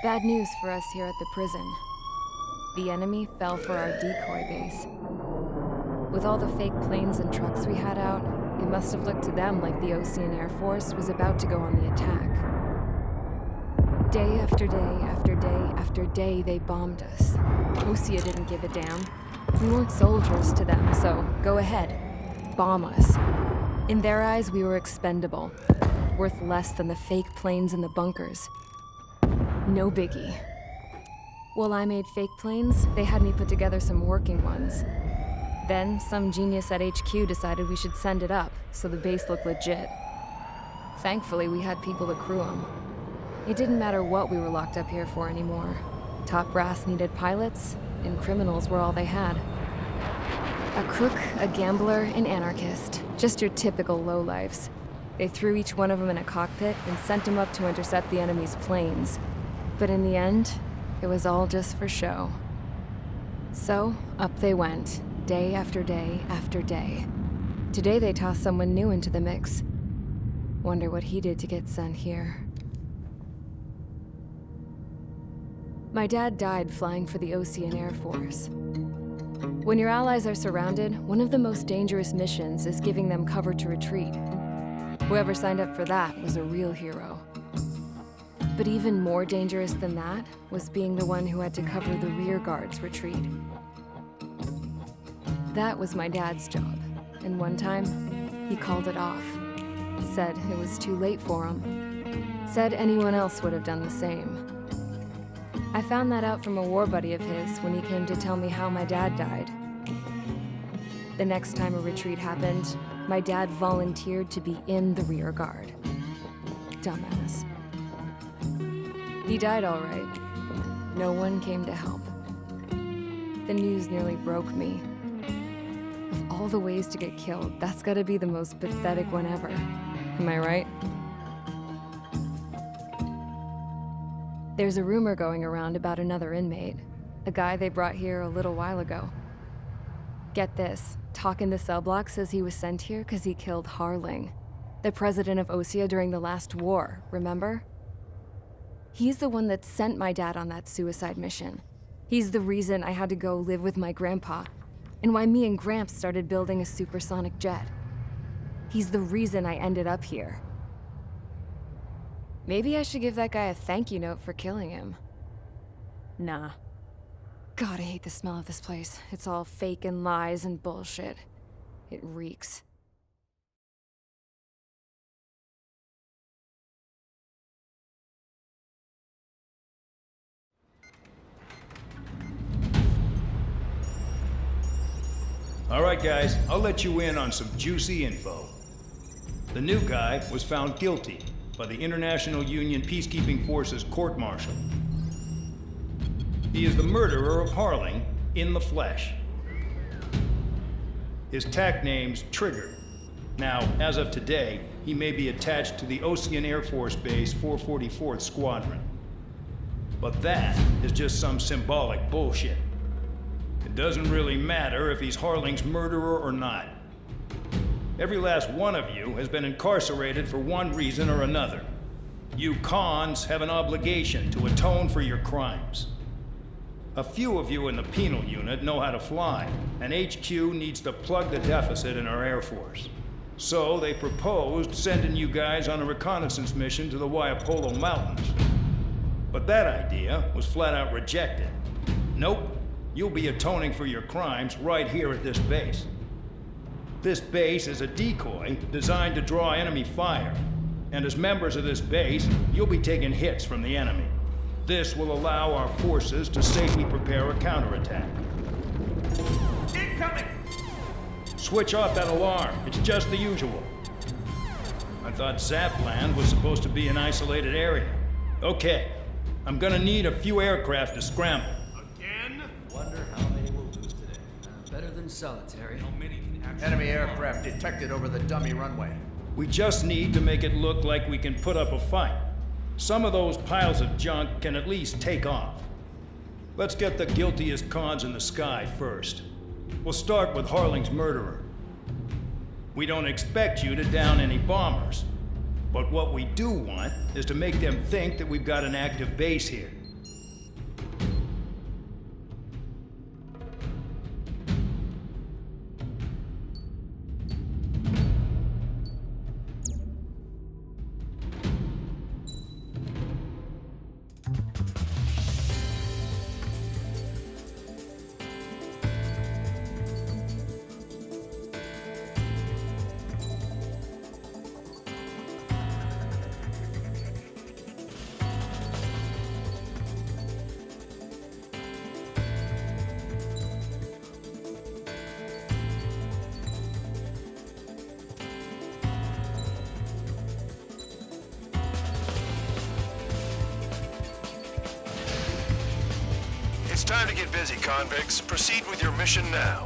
Bad news for us here at the prison. The enemy fell for our decoy base. With all the fake planes and trucks we had out, it must have looked to them like the Osean Air Force was about to go on the attack. Day after day after day after day, they bombed us. Osea didn't give a damn. We weren't soldiers to them, so go ahead. Bomb us. In their eyes, we were expendable. Worth less than the fake planes in the bunkers. No biggie. While I made fake planes, they had me put together some working ones. Then, some genius at HQ decided we should send it up, so the base looked legit. Thankfully, we had people to crew them. It didn't matter what we were locked up here for anymore. Top brass needed pilots, and criminals were all they had. A crook, a gambler, an anarchist. Just your typical lowlifes. They threw each one of them in a cockpit and sent them up to intercept the enemy's planes. But in the end, it was all just for show. So, up they went, day after day after day. Today they tossed someone new into the mix. Wonder what he did to get sent here. My dad died flying for the Osean Air Force. When your allies are surrounded, one of the most dangerous missions is giving them cover to retreat. Whoever signed up for that was a real hero. But even more dangerous than that was being the one who had to cover the rear guard's retreat. That was my dad's job, and one time, he called it off. Said it was too late for him. Said anyone else would have done the same. I found that out from a war buddy of his when he came to tell me how my dad died. The next time a retreat happened, my dad volunteered to be in the rear guard. Dumbass. He died all right. No one came to help. The news nearly broke me. Of all the ways to get killed, that's gotta be the most pathetic one ever. Am I right? There's a rumor going around about another inmate. A guy they brought here a little while ago. Get this, talk in the cell block says he was sent here because he killed Harling, the president of Osea during the last war, remember? He's the one that sent my dad on that suicide mission. He's the reason I had to go live with my grandpa, and why me and Gramps started building a supersonic jet. He's the reason I ended up here. Maybe I should give that guy a thank you note for killing him. Nah. God, I hate the smell of this place. It's all fake and lies and bullshit. It reeks. All right, guys, I'll let you in on some juicy info. The new guy was found guilty by the International Union Peacekeeping Forces court-martial. He is the murderer of Harling in the flesh. His TAC name's Trigger. Now, as of today, he may be attached to the Osean Air Force Base 444th Squadron. But that is just some symbolic bullshit. It doesn't really matter if he's Harling's murderer or not. Every last one of you has been incarcerated for one reason or another. You cons have an obligation to atone for your crimes. A few of you in the penal unit know how to fly, and HQ needs to plug the deficit in our Air Force. So they proposed sending you guys on a reconnaissance mission to the Waiapolo Mountains. But that idea was flat out rejected. Nope. You'll be atoning for your crimes right here at this base. This base is a decoy designed to draw enemy fire. And as members of this base, you'll be taking hits from the enemy. This will allow our forces to safely prepare a counterattack. Incoming! Switch off that alarm. It's just the usual. I thought Zapland was supposed to be an isolated area. Okay. I'm gonna need a few aircraft to scramble. Wonder how many we'll lose today. Better than solitary. How many can actually... Enemy aircraft detected over the dummy runway. We just need to make it look like we can put up a fight. Some of those piles of junk can at least take off. Let's get the guiltiest cons in the sky first. We'll start with Harling's murderer. We don't expect you to down any bombers. But what we do want is to make them think that we've got an active base here. It's time to get busy, convicts. Proceed with your mission now.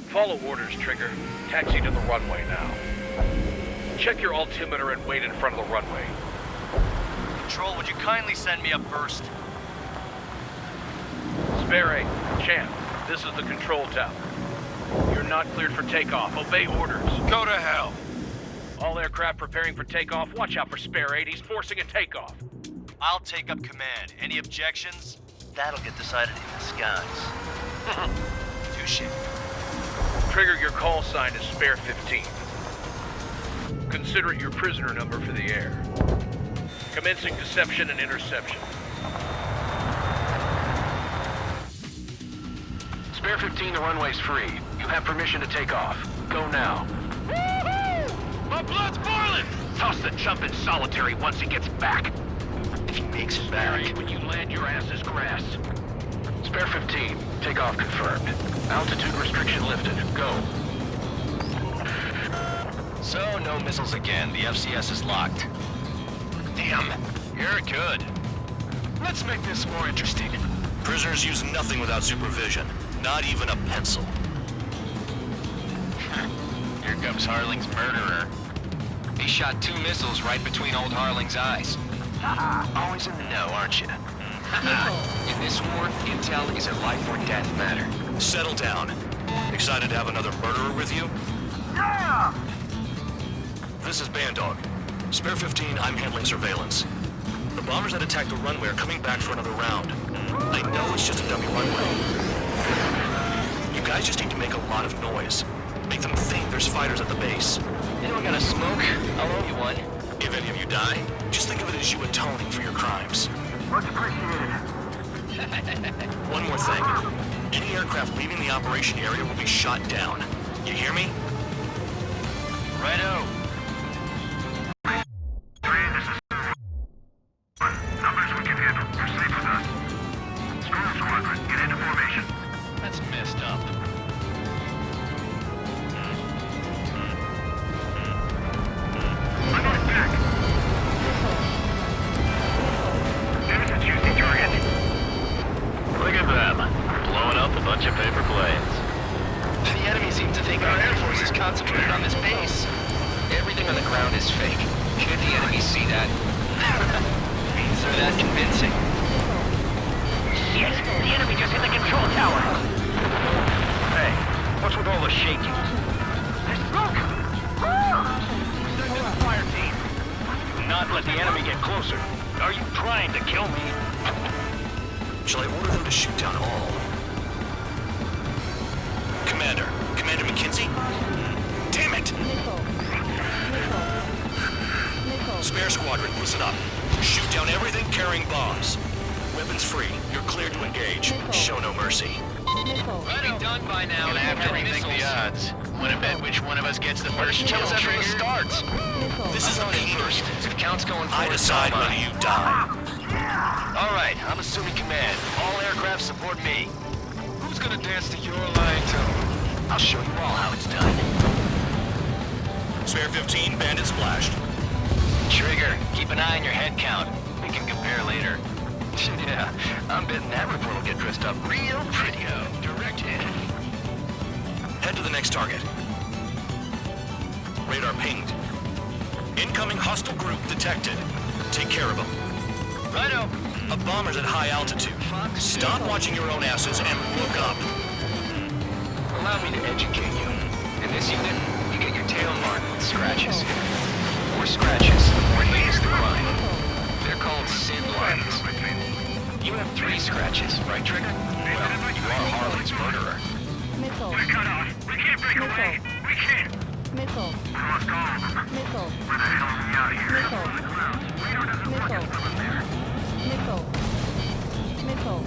Follow orders, Trigger. Taxi to the runway now. Check your altimeter and wait in front of the runway. Control, would you kindly send me up first? Spare 8, Champ, this is the control tower. You're not cleared for takeoff. Obey orders. Go to hell. All aircraft preparing for takeoff. Watch out for Spare 8. He's forcing a takeoff. I'll take up command. Any objections? That'll get decided in the skies. Touche. Trigger, your call sign is Spare 15. Consider it your prisoner number for the air. Commencing deception and interception. Spare 15, the runway's free. You have permission to take off. Go now. Woohoo! My blood's boiling! Toss the chump in solitary once he gets back. If he makes it back. When you land, your ass is grass. Spare 15, takeoff confirmed. Altitude restriction lifted. Go. So, no missiles again. The FCS is locked. Damn, you're good. Let's make this more interesting. Prisoners use nothing without supervision. Not even a pencil. Here comes Harling's murderer. He shot 2 missiles right between old Harling's eyes. Always in the know, aren't you? In this war, intel is a life or death matter. Settle down. Excited to have another murderer with you? Yeah! This is Bandog. Spare 15, I'm handling surveillance. The bombers that attacked the runway are coming back for another round. I know it's just a dummy runway. You guys just need to make a lot of noise. Make them think there's fighters at the base. Anyone got a smoke? I'll owe you one. If any of you die, just think of it as you atoning for your crimes. Much appreciated. One more thing. Any aircraft leaving the operation area will be shot down. You hear me? Righto. Numbers we can handle. You're safe with us. Screw Squadron. Get into formation. That's messed up. I'm on back. There's a juicy target. Look at them. Blowing up a bunch of paper planes. The enemy seems to think our Air Force is concentrated on this base. Everything on the ground is fake. Should the enemy see that? They're that convincing. Shit! The enemy just hit the control tower! Hey, what's with all the shaking? There's smoke! Send in the fire team! Not let the enemy get closer. Are you trying to kill me? Shall I order them to shoot down all? Commander McKenzie? Damn it! Spare Squadron, listen up. Shoot down everything carrying bombs. Weapons free. You're cleared to engage. Show no mercy. Be done by now. Gonna have to rethink the odds. Wanna bet which one of us gets the first kill After trigger? it starts. This is the first. If count's going I forward, decide so am whether you die. All right, I'm assuming command. All aircraft support me. Who's gonna dance to your line, tone? I'll show you all how it's done. Spare 15, bandit splashed. Trigger, keep an eye on your head count. We can compare later. Yeah, I'm betting that report will get dressed up real pretty. Direct hit. Head to the next target. Radar pinged. Incoming hostile group detected. Take care of them. Righto. A bomber's at high altitude. Stop watching your own asses and look up. Allow me to educate you. In this unit, you get your tail marked with scratches. The more scratches, the more heinous the crime. They're called SID lines. You have 3 scratches, right, Trigger? Well, you are Harlan's murderer. Missile. We're cut off. We can't break away. We can't. Missile. Lost all of them. Missile. Where the hell are we out of here? Missile. Radar doesn't look Missile. it from up there. Missile. Missile.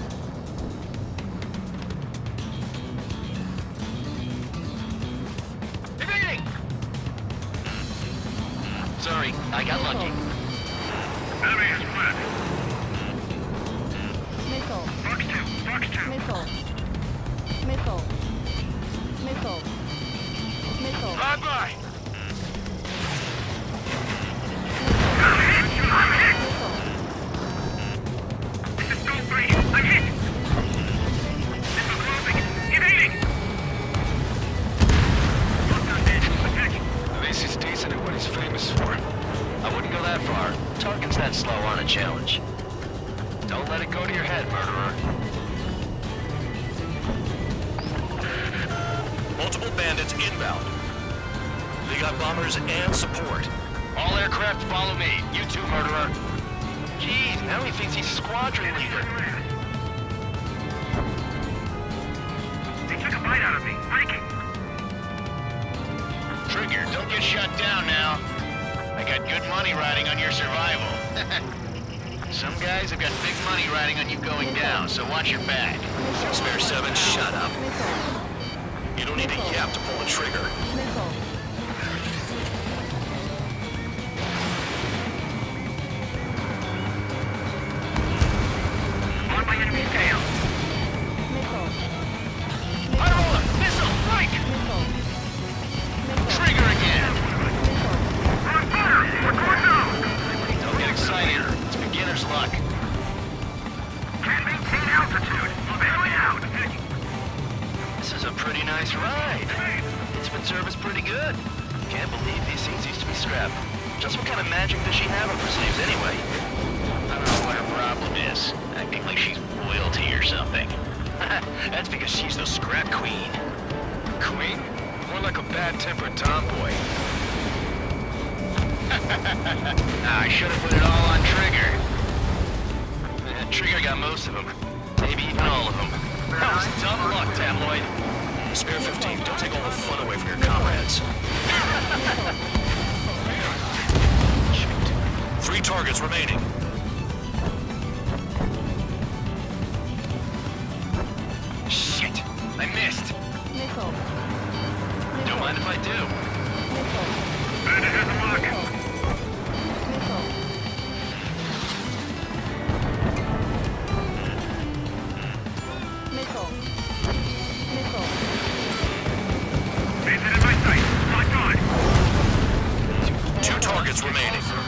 Evading! Sorry, I got lucky. Enemy is split. Missile. Fox 2. Fox 2. Missile. Missile. Missile. Missile. Bye bye. This is Gold 3. I'm hit. Missile closing. Evading. Lockdown damage. Attacking. At least he's decent at what he's famous for. I wouldn't go that far. Tarkin's that slow on a challenge. Don't let it go to your head, murderer. Multiple bandits inbound. They got bombers and support. All aircraft follow me. You too, murderer. Jeez, now he thinks he's squadron leader. They took a bite out of me. Breaking. Trigger, don't get shut down now. I got good money riding on your survival. Some guys have got big money riding on you going down, so watch your back. Spare 7, shut up. Missile. You don't need a yap to pull the trigger. Missile. On my enemy's tail. Missile. Fire roller! Missile! Right! Missile. Missile. Trigger again! Missile. We're on fire. We're going down. Don't get excited. It's beginner's luck. Can't maintain altitude. Bailing out. This is a pretty nice ride. It's been serviced pretty good. Can't believe these things used to be scrap. Just what kind of magic does she have up her sleeves anyway? I don't know what her problem is. Acting like she's royalty or something. That's because she's the scrap queen. Queen? More like a bad-tempered tomboy. I should have put it all on Trigger. Trigger got most of them. Maybe even all of them. That was dumb luck, Tabloid. Spare 15, don't take all the fun away from your comrades. 3 targets remaining. Shit! I missed. Missile. Don't mind if I do. Missile. Bandit has a lock. Missile. Missile. Missile. Bandit in my sight. Locked on. 2 targets remaining. Missile.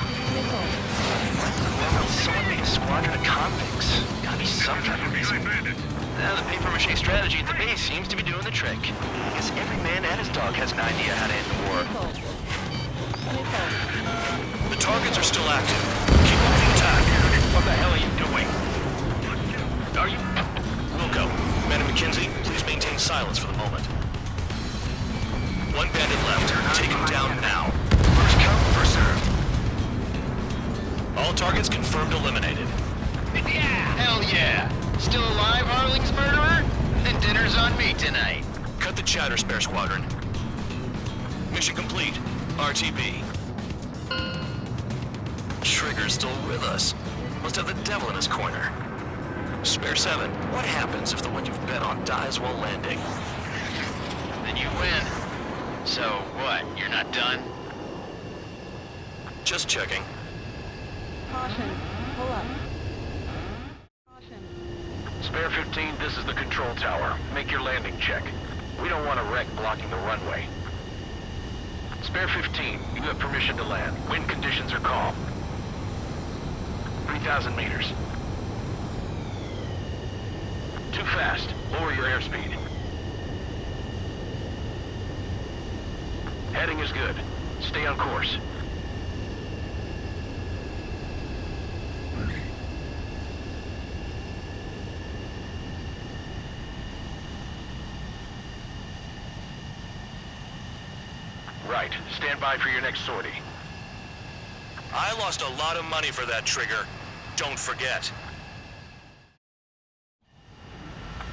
Someone made a squadron of convicts. Gotta be some kind of reason. Bandit. Now the papier-mâché strategy at the base seems to be doing the trick. Guess every man and his dog has an idea how to end the war. Missile. Missile. The targets are still active. Keep up the attack. What the hell are you doing? Are you... Wilco, Man and McKenzie, please maintain silence for the moment. 1 bandit left. Take him down now. First come, first served. All targets confirmed eliminated. Yeah! Hell yeah! Still alive, Harling's murderer? Then dinner's on me tonight. Cut the chatter, Spare Squadron. Mission complete. RTB. Trigger's still with us. Must have the devil in his corner. Spare 7, what happens if the one you've bet on dies while landing? Then you win. So what, you're not done? Just checking. Caution. Pull up. Caution. Spare 15, this is the control tower. Make your landing check. We don't want a wreck blocking the runway. Spare 15, you have permission to land. Wind conditions are calm. 3,000 meters. Too fast. Lower your airspeed. Heading is good. Stay on course. Right. Stand by for your next sortie. I lost a lot of money for that trigger. Don't forget.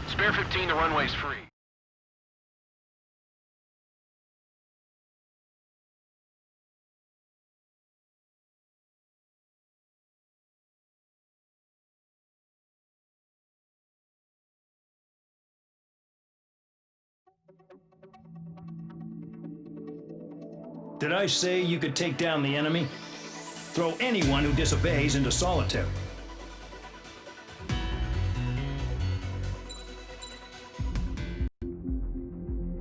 Spare 15, the runway's free. Did I say you could take down the enemy? Throw anyone who disobeys into solitary.